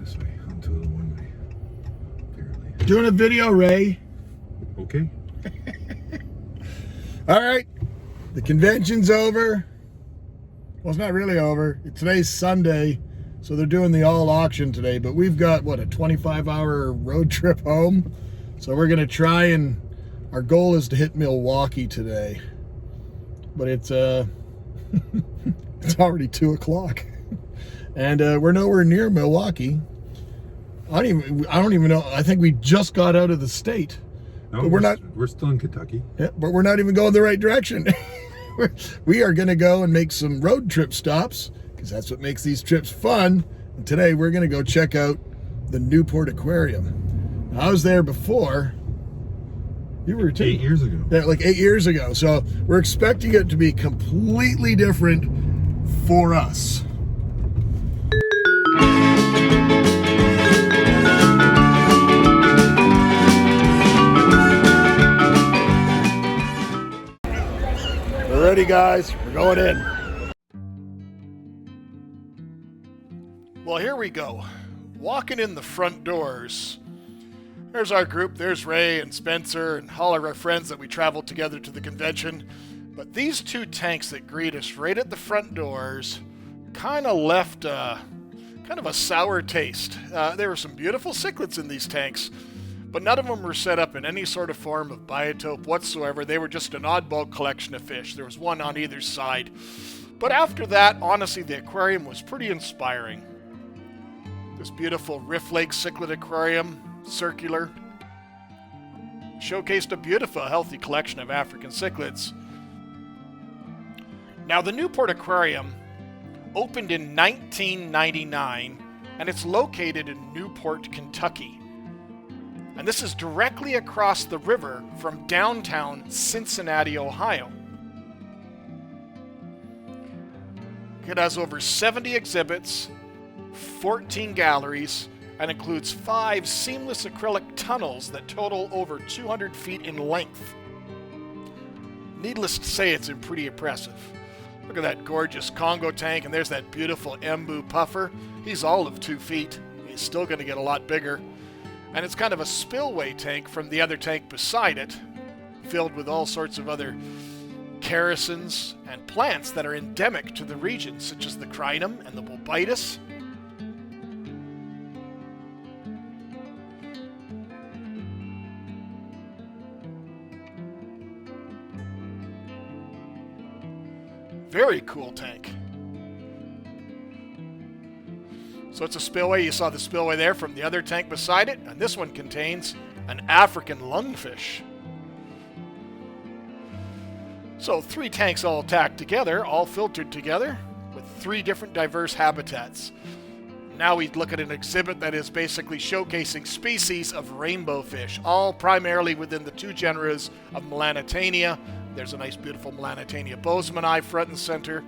this way onto the one-way. Apparently. Doing a video, Ray. Okay. All right. The convention's over. Well, it's not really over. Today's Sunday, so they're doing the all auction today. But we've got, what, a 25-hour road trip home? So we're going to try and... Our goal is to hit Milwaukee today. But it's it's already 2 o'clock. And we're nowhere near Milwaukee. I don't even know. I think we just got out of the state. No, but we're still in Kentucky. Yeah, but we're not even going the right direction. We are going to go and make some road trip stops because that's what makes these trips fun. And today we're going to go check out the Newport Aquarium. Now, I was there before. You were too. 8 years ago. Yeah, like 8 years ago. So we're expecting it to be completely different for us. We're ready, guys. We're going in. Well, here we go. Walking in the front doors. There's our group. There's Ray and Spencer and all of our friends that we traveled together to the convention. But these 2 tanks that greet us right at the front doors kind of left kind of a sour taste. There were some beautiful cichlids in these tanks, but none of them were set up in any sort of form of biotope whatsoever. They were just an oddball collection of fish. There was one on either side. But after that, honestly, the aquarium was pretty inspiring. This beautiful Rift Lake cichlid aquarium, circular, showcased a beautiful, healthy collection of African cichlids. Now, the Newport Aquarium opened in 1999, and it's located in Newport, Kentucky. And this is directly across the river from downtown Cincinnati, Ohio. It has over 70 exhibits, 14 galleries, and includes 5 seamless acrylic tunnels that total over 200 feet in length. Needless to say, it's pretty impressive. Look at that gorgeous Congo Tank, and there's that beautiful Embu puffer. He's all of 2 feet. He's still going to get a lot bigger. And it's kind of a spillway tank from the other tank beside it, filled with all sorts of other characins and plants that are endemic to the region, such as the crinum and the bulbitis. Very cool tank. So it's a spillway. You saw the spillway there from the other tank beside it, and this one contains an African lungfish. So 3 tanks all tacked together, all filtered together, with 3 different diverse habitats. Now we look at an exhibit that is basically showcasing species of rainbow fish, all primarily within the 2 genres of Melanitania. There's a nice beautiful Melanitania bozemanii front and center,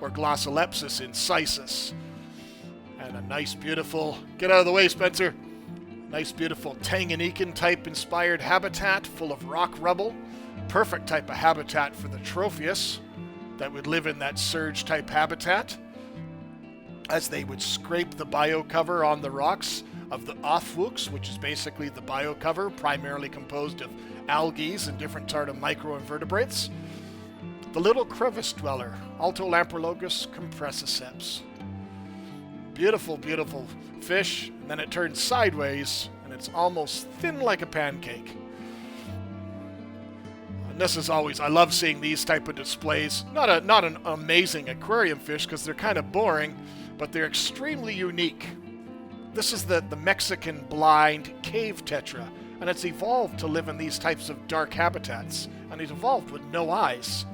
or Glossolepsis incisus. And a nice beautiful, get out of the way, Spencer, nice beautiful Tanganyikan type inspired habitat full of rock rubble. Perfect type of habitat for the Tropheus that would live in that surge type habitat, as they would scrape the biocover on the rocks of the Aufwuchs, which is basically the biocover, primarily composed of algae and different sort of microinvertebrates. The little crevice dweller, Altolamprologus compressiceps. Beautiful, beautiful fish, and then it turns sideways, and it's almost thin like a pancake. And this is always, I love seeing these type of displays. Not an amazing aquarium fish, because they're kind of boring, but they're extremely unique. This is the Mexican blind cave tetra, and it's evolved to live in these types of dark habitats, and it evolved with no eyes.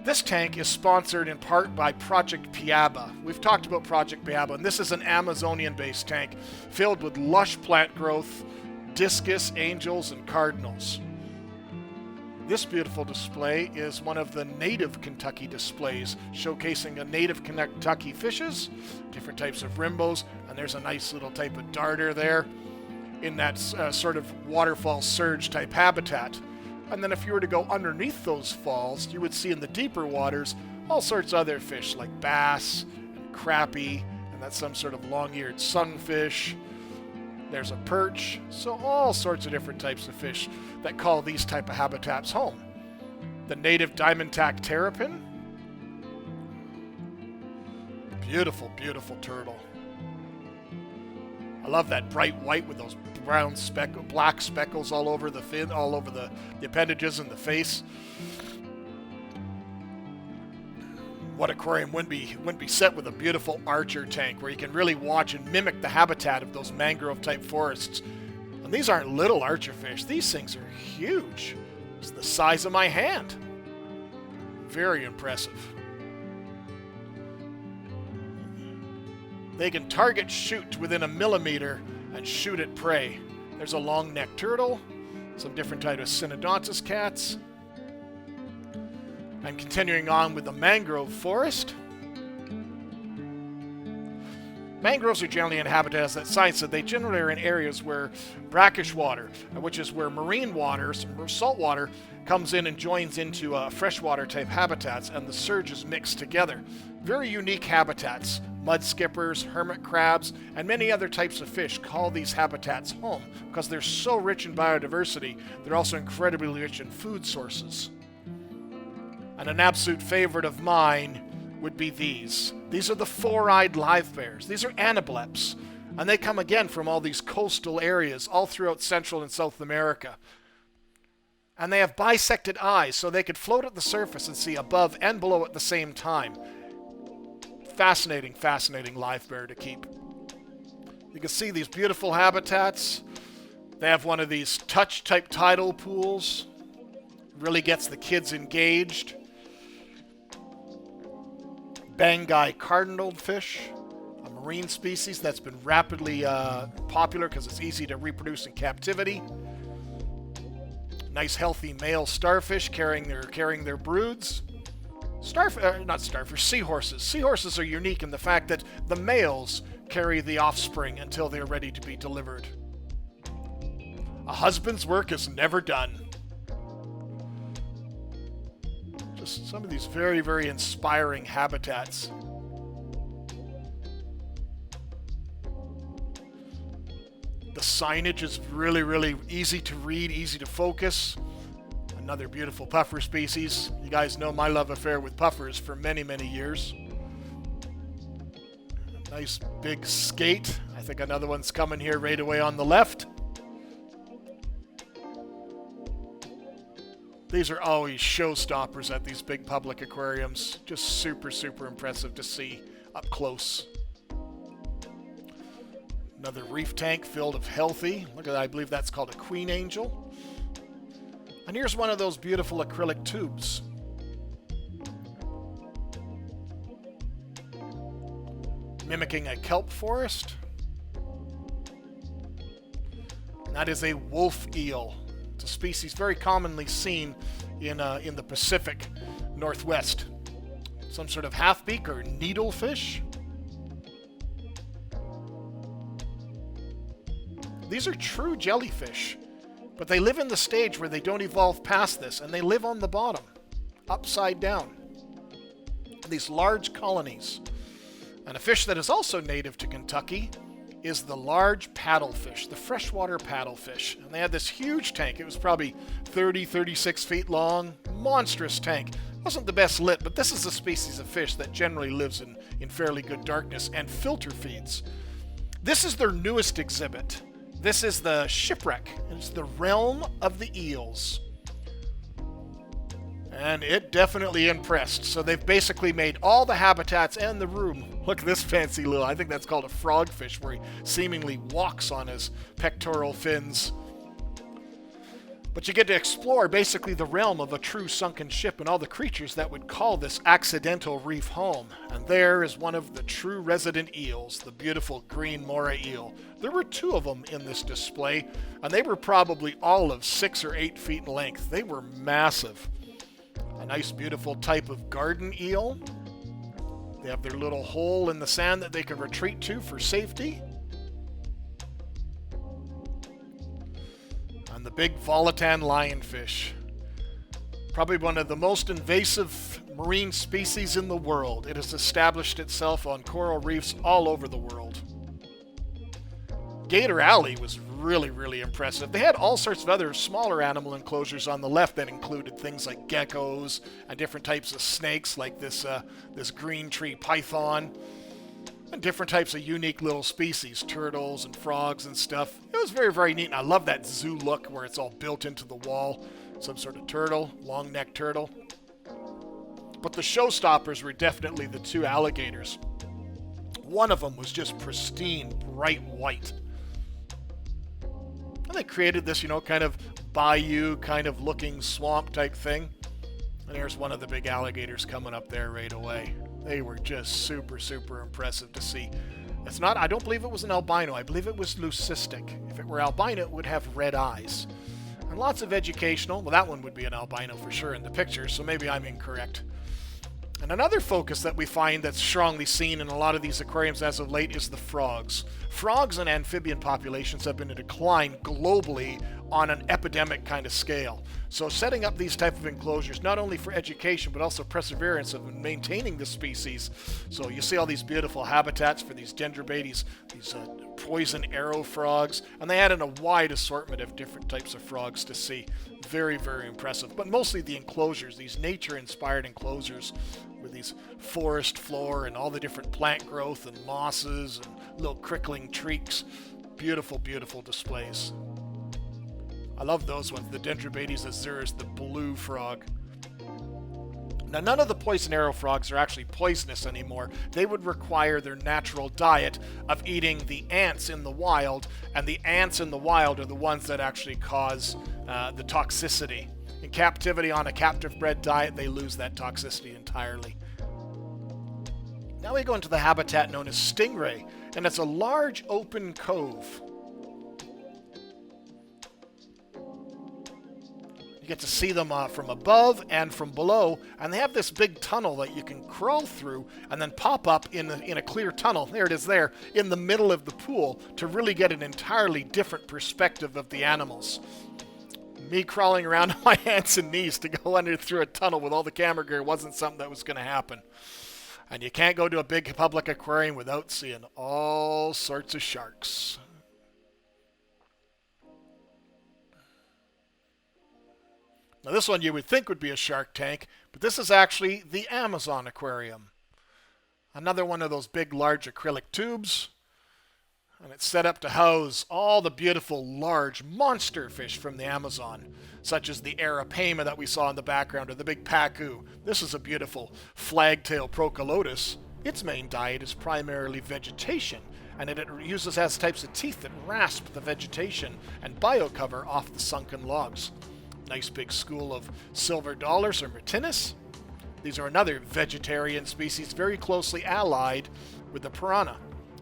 This tank is sponsored in part by Project Piaba. We've talked about Project Piaba, and this is an Amazonian-based tank filled with lush plant growth, discus, angels, and cardinals. This beautiful display is one of the native Kentucky displays, showcasing a native Kentucky fishes, different types of rimbos, and there's a nice little type of darter there in that sort of waterfall surge type habitat. And then if you were to go underneath those falls, you would see in the deeper waters all sorts of other fish like bass and crappie, and That's some sort of long-eared sunfish. There's a perch. So all sorts of different types of fish that call these type of habitats home. The native diamond-tack terrapin. Beautiful, beautiful turtle. I love that bright white with those black speckles all over the fin, all over the appendages and the face. What aquarium wouldn't be set with a beautiful archer tank where you can really watch and mimic the habitat of those mangrove-type forests? And these aren't little archerfish. These things are huge. It's the size of my hand. Very impressive. They can target shoot within a millimeter and shoot at prey. There's a long-necked turtle, some different types of synodontis cats. I'm continuing on with the mangrove forest. Mangroves are generally in habitats that science said they generally are in areas where brackish water, which is where marine water, salt water, comes in and joins into freshwater type habitats, and the surges mix together. Very unique habitats. Mud skippers, hermit crabs, and many other types of fish call these habitats home because they're so rich in biodiversity. They're also incredibly rich in food sources. And an absolute favorite of mine would be these. These are the four-eyed live bears. These are anableps, and they come again from all these coastal areas all throughout Central and South America. And they have bisected eyes, so they could float at the surface and see above and below at the same time. Fascinating, fascinating live bear to keep. You can see these beautiful habitats. They have one of these touch-type tidal pools. Really gets the kids engaged. Bangai cardinal fish, a marine species that's been rapidly popular because it's easy to reproduce in captivity. Nice healthy male starfish carrying their broods. Seahorses. Seahorses are unique in the fact that the males carry the offspring until they're ready to be delivered. A husband's work is never done. Just some of these very, very inspiring habitats. The signage is really, really easy to read, easy to focus. Another beautiful puffer species. You guys know my love affair with puffers for many, many years. Nice big skate. I think another one's coming here right away on the left. These are always showstoppers at these big public aquariums. Just super, super impressive to see up close. Another reef tank filled of healthy. Look at that, I believe that's called a queen angel. And here's one of those beautiful acrylic tubes. Mimicking a kelp forest. And that is a wolf eel. It's a species very commonly seen in the Pacific Northwest. Some sort of half-beak or needlefish. These are true jellyfish, but they live in the stage where they don't evolve past this, and they live on the bottom, upside down. These large colonies. And a fish that is also native to Kentucky is the large paddlefish, the freshwater paddlefish. And they had this huge tank. It was probably 30, 36 feet long. Monstrous tank. Wasn't the best lit, but this is a species of fish that generally lives in fairly good darkness and filter feeds. This is their newest exhibit. This is the Shipwreck. It's the realm of the eels. And it definitely impressed. So they've basically made all the habitats and the room. Look at this fancy little, I think that's called a frogfish, where he seemingly walks on his pectoral fins. But you get to explore basically the realm of a true sunken ship and all the creatures that would call this accidental reef home. And there is one of the true resident eels, the beautiful green moray eel. There were two of them in this display, and they were probably all of 6 or 8 feet in length. They were massive. A nice beautiful type of garden eel. They have their little hole in the sand that they can retreat to for safety. And the big Volutan lionfish. Probably one of the most invasive marine species in the world. It has established itself on coral reefs all over the world. Gator Alley was really, really impressive. They had all sorts of other smaller animal enclosures on the left that included things like geckos and different types of snakes, like this green tree python, and different types of unique little species, turtles and frogs and stuff. It was very, very neat, and I love that zoo look where it's all built into the wall. Some sort of turtle, long-necked turtle. But the showstoppers were definitely the two alligators. One of them was just pristine, bright white. And they created this, kind of bayou kind of looking swamp type thing. And here's one of the big alligators coming up there right away. They were just super, super impressive to see. I don't believe it was an albino. I believe it was leucistic. If it were albino, it would have red eyes. And lots of educational. Well, that one would be an albino for sure in the picture, so maybe I'm incorrect. And another focus that we find that's strongly seen in a lot of these aquariums as of late is the frogs. Frogs and amphibian populations have been in decline globally on an epidemic kind of scale. So setting up these type of enclosures, not only for education, but also perseverance of maintaining the species. So you see all these beautiful habitats for these dendrobates, these poison arrow frogs, and they had a wide assortment of different types of frogs to see. Very, very impressive. But mostly the enclosures, these nature-inspired enclosures with these forest floor and all the different plant growth and mosses and little crickling trees. Beautiful, beautiful displays. I love those ones. The Dendrobates azurus, the blue frog. Now, none of the poison arrow frogs are actually poisonous anymore. They would require their natural diet of eating the ants in the wild, and the ants in the wild are the ones that actually cause the toxicity. In captivity on a captive bred diet, they lose that toxicity entirely. Now we go into the habitat known as Stingray, and it's a large open cove. You get to see them from above and from below, and they have this big tunnel that you can crawl through and then pop up in a clear tunnel, there it is there, in the middle of the pool to really get an entirely different perspective of the animals. Me crawling around on my hands and knees to go under through a tunnel with all the camera gear wasn't something that was going to happen. And you can't go to a big public aquarium without seeing all sorts of sharks. Now this one you would think would be a shark tank, but this is actually the Amazon aquarium. Another one of those big large acrylic tubes. And it's set up to house all the beautiful large monster fish from the Amazon, such as the arapaima that we saw in the background, or the big pacu. This is a beautiful flagtail procholotus. Its main diet is primarily vegetation, and it has types of teeth that rasp the vegetation and biocover off the sunken logs. Nice big school of silver dollars or Martinus. These are another vegetarian species very closely allied with the piranha.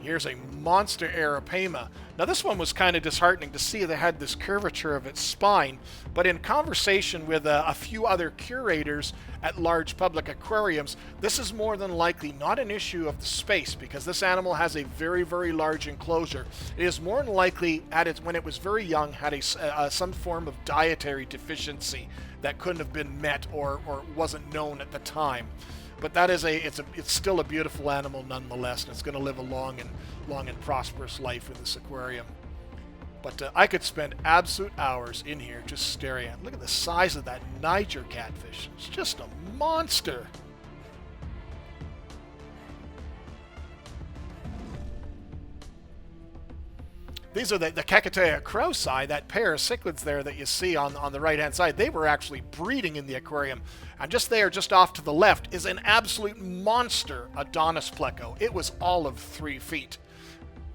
Here's a monster arapaima. Now this one was kind of disheartening to see. They had this curvature of its spine, but in conversation with a few other curators at large public aquariums, this is more than likely not an issue of the space, because this animal has a very, very large enclosure. It is more than likely, when it was very young, had some form of dietary deficiency that couldn't have been met or wasn't known at the time. But that is it's still a beautiful animal nonetheless, and it's going to live a long and prosperous life in this aquarium. But I could spend absolute hours in here just staring at it. Look at the size of that Niger catfish. It's just a monster. These are the Cacatoea crowsi, that pair of cichlids there that you see on the right-hand side. They were actually breeding in the aquarium. And just there, just off to the left, is an absolute monster Adonis pleco. It was all of 3 feet.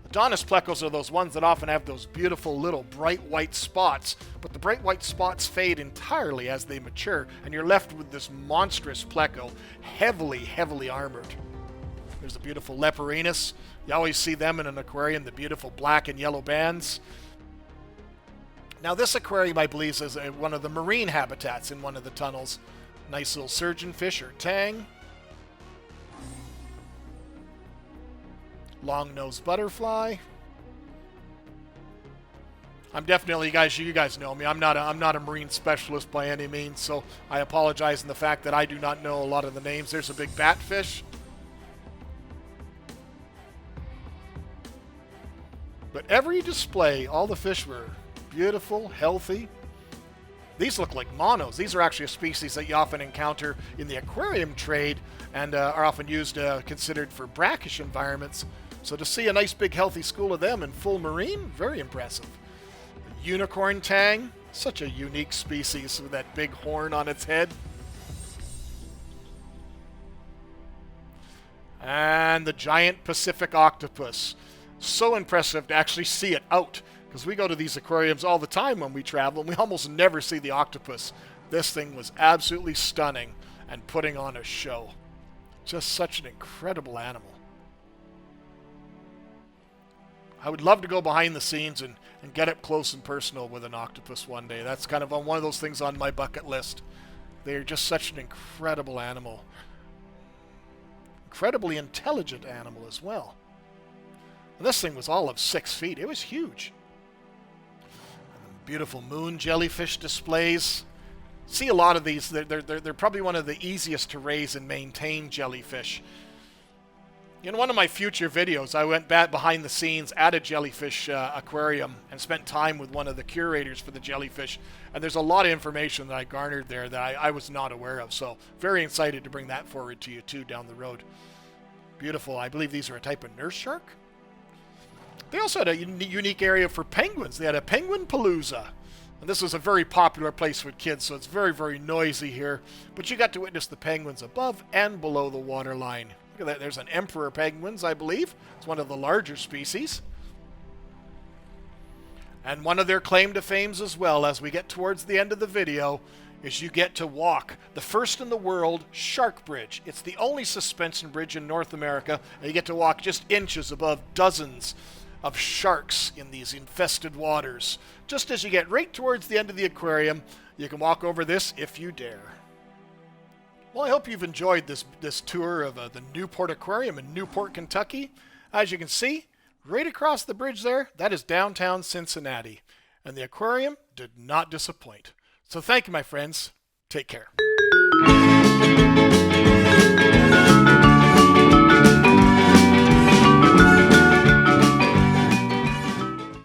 Adonis plecos are those ones that often have those beautiful little bright white spots, but the bright white spots fade entirely as they mature, and you're left with this monstrous pleco, heavily, heavily armored. There's the beautiful Leperinus. You always see them in an aquarium, the beautiful black and yellow bands. Now this aquarium, I believe, is one of the marine habitats in one of the tunnels. Nice little surgeonfish or tang. Long-nosed butterfly. I'm definitely, you guys know me. I'm not a marine specialist by any means, so I apologize in the fact that I do not know a lot of the names. There's a big batfish. But every display, all the fish were beautiful, healthy. These look like monos. These are actually a species that you often encounter in the aquarium trade and are often used, considered for brackish environments. So to see a nice big healthy school of them in full marine, very impressive. Unicorn tang, such a unique species with that big horn on its head. And the giant Pacific octopus. So impressive to actually see it out, because we go to these aquariums all the time when we travel and we almost never see the octopus. This thing was absolutely stunning and putting on a show. Just such an incredible animal. I would love to go behind the scenes and get up close and personal with an octopus one day. That's kind of one of those things on my bucket list. They're just such an incredible animal. Incredibly intelligent animal as well. And this thing was all of 6 feet. It was huge. And beautiful moon jellyfish displays. See a lot of these. They're probably one of the easiest to raise and maintain jellyfish. In one of my future videos, I went back behind the scenes at a jellyfish aquarium and spent time with one of the curators for the jellyfish. And there's a lot of information that I garnered there that I was not aware of. So very excited to bring that forward to you too down the road. Beautiful. I believe these are a type of nurse shark. They also had a unique area for penguins. They had a penguin palooza. And this is a very popular place with kids, so it's very, very noisy here. But you got to witness the penguins above and below the waterline. Look at that. There's an emperor penguins, I believe. It's one of the larger species. And one of their claim to fame as well, as we get towards the end of the video, is you get to walk the first in the world shark bridge. It's the only suspension bridge in North America, and you get to walk just inches above dozens of sharks in these infested waters. Just as you get right towards the end of the aquarium, you can walk over this if you dare. Well, I hope you've enjoyed this tour of the Newport Aquarium in Newport, Kentucky. As you can see, right across the bridge there, that is downtown Cincinnati. And the aquarium did not disappoint. So thank you, my friends. Take care.